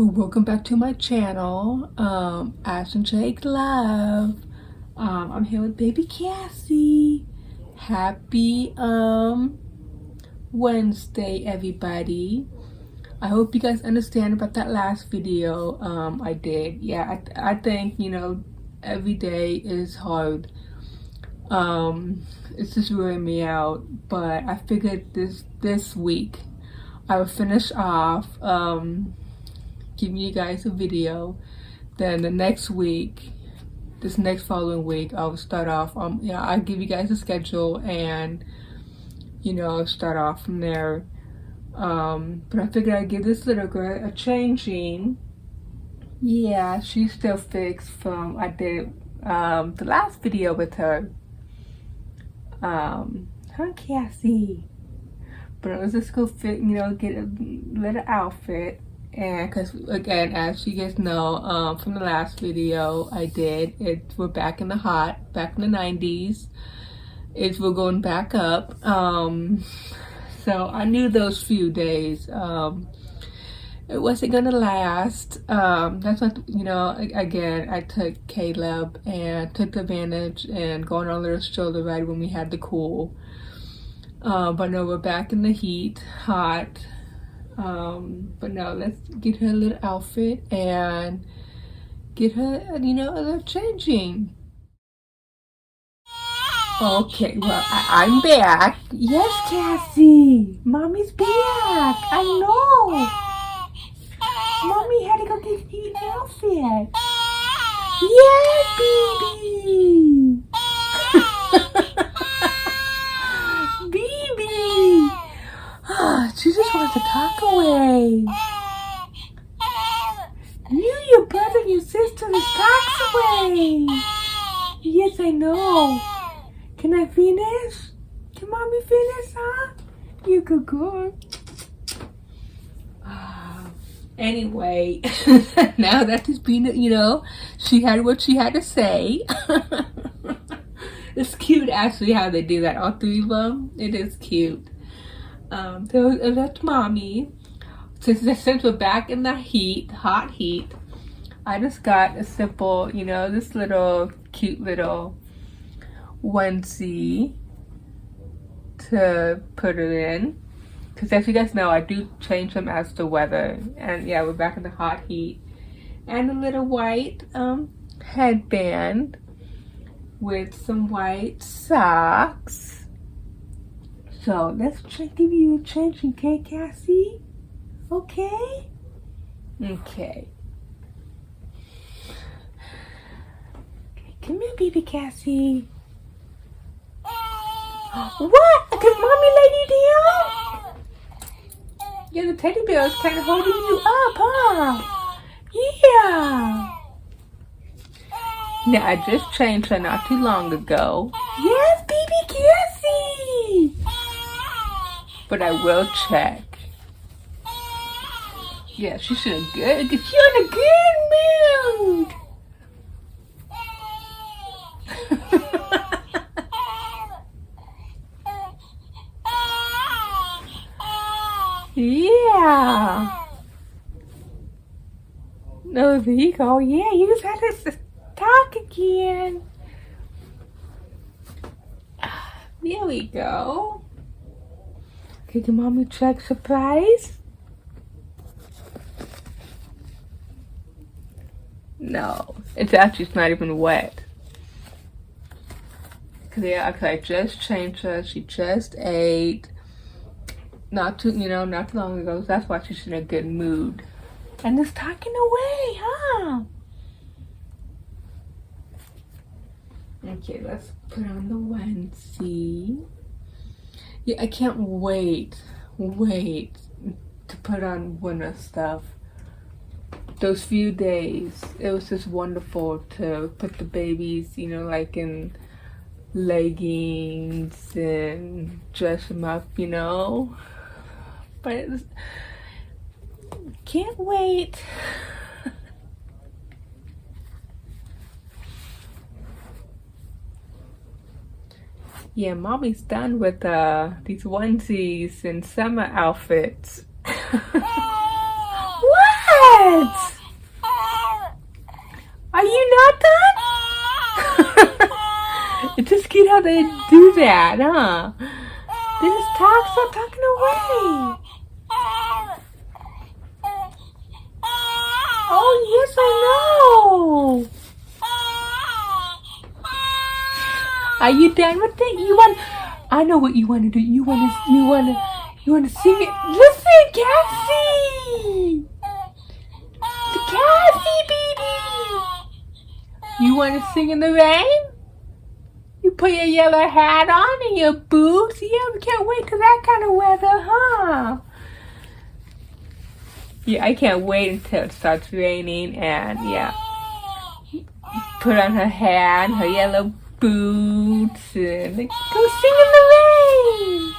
Well, welcome back to my channel, Ashton Drake Love. I'm here with baby Cassie. Happy Wednesday, everybody. I hope you guys understand about that last video I did. Yeah, I think, every day is hard. It's just wearing me out, but I figured this week I would finish off giving you guys a video. Then the next week, this next following week, I'll start off. I'll give you guys a schedule and start off from there. But I figured I'd give this little girl a changing. Yeah, she's still fixed from I did the last video with her. Huh, Cassie? But let's just go fit, get a little outfit. And because again, as you guys know from the last video I did, we're back in the hot, back in the 90s. We're going back up. So I knew those few days it wasn't gonna last. That's what, again, I took Caleb and took advantage and going on a little stroller ride when we had the cool. But no, we're back in the heat, hot. But no, let's get her a little outfit and get her, a little changing. Okay, well, I'm back. Yes, Cassie, Mommy's back. I know. Mommy had to go get the outfit. Yes, baby. Baby. She just wants to talk away. You, your brother, and your sister just talks away. Yes, I know. Can I finish? Can Mommy finish, huh? You could go. Anyway, now that she's been, she had what she had to say. It's cute, actually, how they do that. All three of them. It is cute. So that's Mommy. Since we're back in the heat, hot heat, I just got a simple, this little cute little onesie to put it in. Because as you guys know, I do change them as the weather. And yeah, we're back in the hot heat. And a little white headband with some white socks. So let's give you a change, okay, Cassie? Okay? Okay. Come here, baby Cassie. What? Did Mommy lay you down? Yeah, the teddy bear is kind of holding you up, huh? Yeah. Now, I just changed her not too long ago. Yes, baby Cassie. But I will check. Yeah, she's in a good, she's in a good mood. Yeah. No, there you go. Yeah, you just had to talk again. There we go. Okay, can Mommy check surprise? No, it's actually not even wet. Cause I just changed her. She just ate. Not too long ago. So that's why she's in a good mood. And just talking away, huh? Okay, let's put on the onesie. Yeah, I can't wait to put on winter stuff. Those few days, it was just wonderful to put the babies, like in leggings and dress them up, But can't wait. Yeah, Mommy's done with these onesies and summer outfits. What? it? Are you not done? It's just cute how they do that, huh? They just stop talking away. Oh, yes, I know. Are you done with it? I know what you want to do. You want to sing it. Listen, Cassie. The Cassie, baby. You want to sing in the rain? You put your yellow hat on and your boots. Yeah, we can't wait till that kind of weather, huh? Yeah, I can't wait until it starts raining and yeah. Put on her hat, her yellow boots, and go sing in the rain.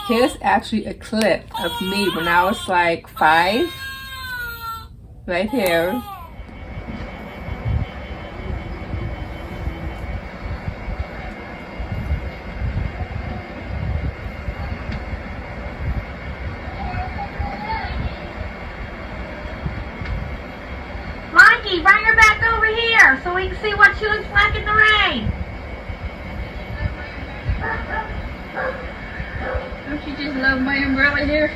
Here's actually a clip of me when I was like 5. Right here. Mikey, bring her back over here so we can see what she looks like in the rain. Don't you just love my umbrella here?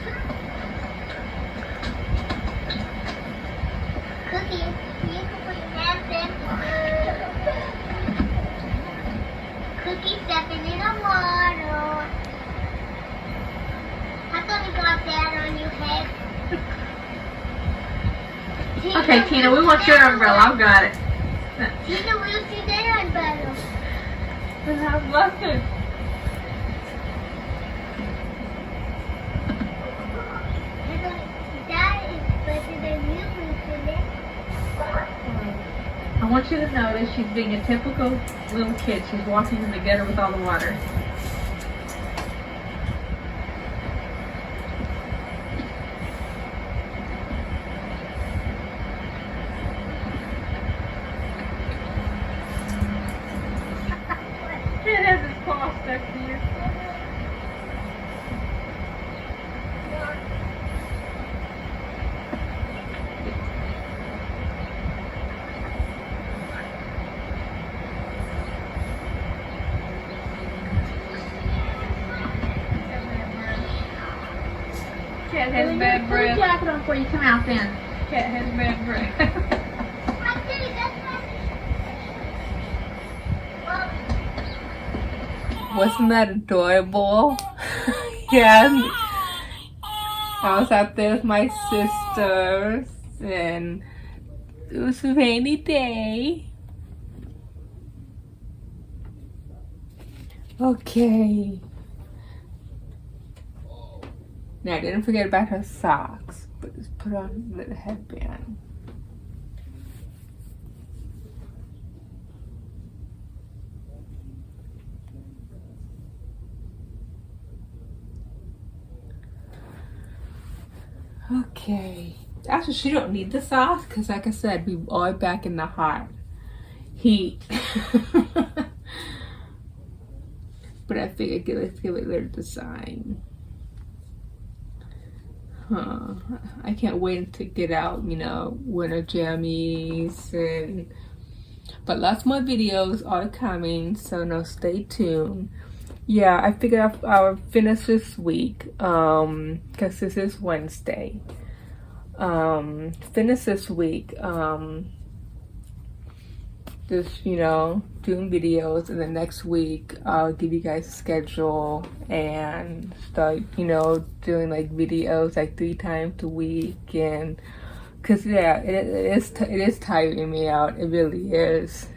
Cookie, you can put your hands in. Cookie stepping in the water. How come you got that on your head? Okay, Tina, we want your umbrella. I've got it. Tina, we'll see their umbrella. I've left it. That is better than you, isn't it? I want you to notice she's being a typical little kid. She's walking in the gutter with all the water. It has its paw stuck to you. Cat has bad breath. Put your jacket on before you come out then. Cat has bad breath. Wasn't that adorable? Yeah. I was out there with my sisters and it was a rainy day. Okay. Now I didn't forget about her socks, but just put on a little headband. Okay. Actually, she don't need the socks because, like I said, we are back in the hot heat. But I figured let's give it a little design. I can't wait to get out, winter jammies and. But lots more videos are coming, so stay tuned. Yeah, I figured I'll finish this week, because this is Wednesday. Finish this week, just, doing videos, and then next week I'll give you guys a schedule and start, doing like videos like 3 times a week, and because yeah, it is tiring me out. It really is.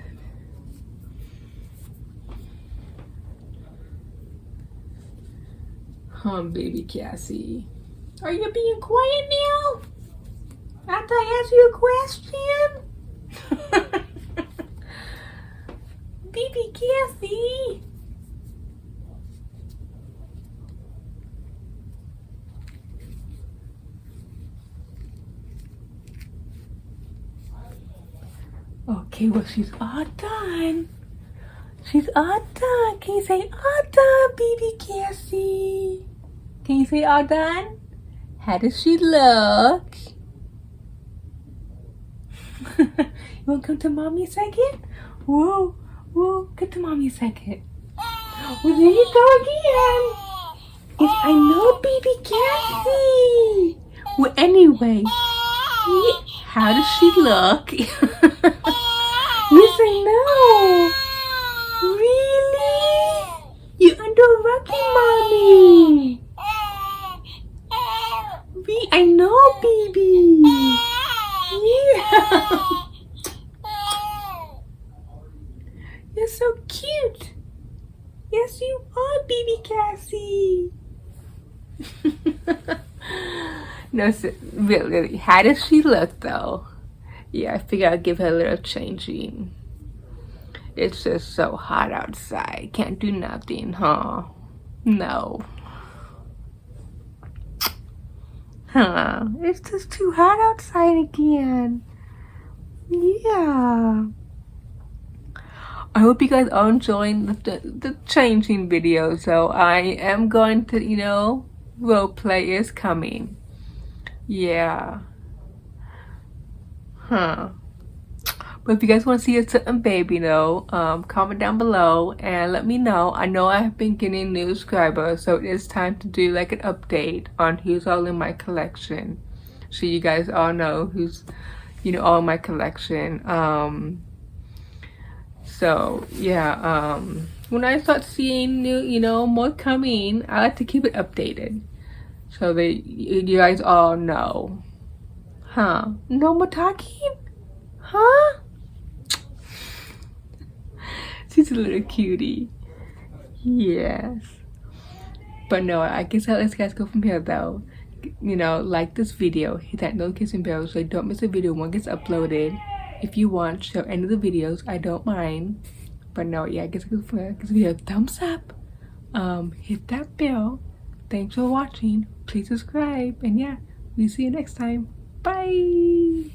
Baby Cassie, are you being quiet now? After I ask you a question? Baby Cassie. Okay, well, she's all done. She's all done. Can you say all done, baby Cassie? Can you say all done? How does she look? You want to come to mommy a second? Whoa, whoa, come to mommy a second. Well, there you go again. Yes, I know, baby Cassie. Well, anyway, how does she look? Yes, I know. Really? You under-rocking mommy. I know, baby. Yeah. You're so cute. Yes, you are, baby Cassie. No, so, really, how does she look though? Yeah, I figure I'll give her a little changing. It's just so hot outside. Can't do nothing, huh? No. Huh? It's just too hot outside again. Yeah. I hope you guys are enjoying the changing video. So I am going to, you know, role play is coming. Yeah. Huh. But if you guys want to see a certain baby though, comment down below and let me know. I know I have been getting new subscribers, so it is time to do like an update on who's all in my collection. So you guys all know who's, you know, all in my collection. So yeah, when I start seeing new, you know, more coming, I like to keep it updated so that you guys all know. Huh? No more talking? Huh? She's a little cutie. Yes. But no, I guess I'll let you guys go from here though. You know, like this video, hit that notification bell so you don't miss a video when it gets uploaded. If you want to show any of the videos, I don't mind. But no, yeah, I guess I'll go from here. Give this video a thumbs up. Hit that bell. Thanks for watching. Please subscribe. And yeah, we'll see you next time. Bye.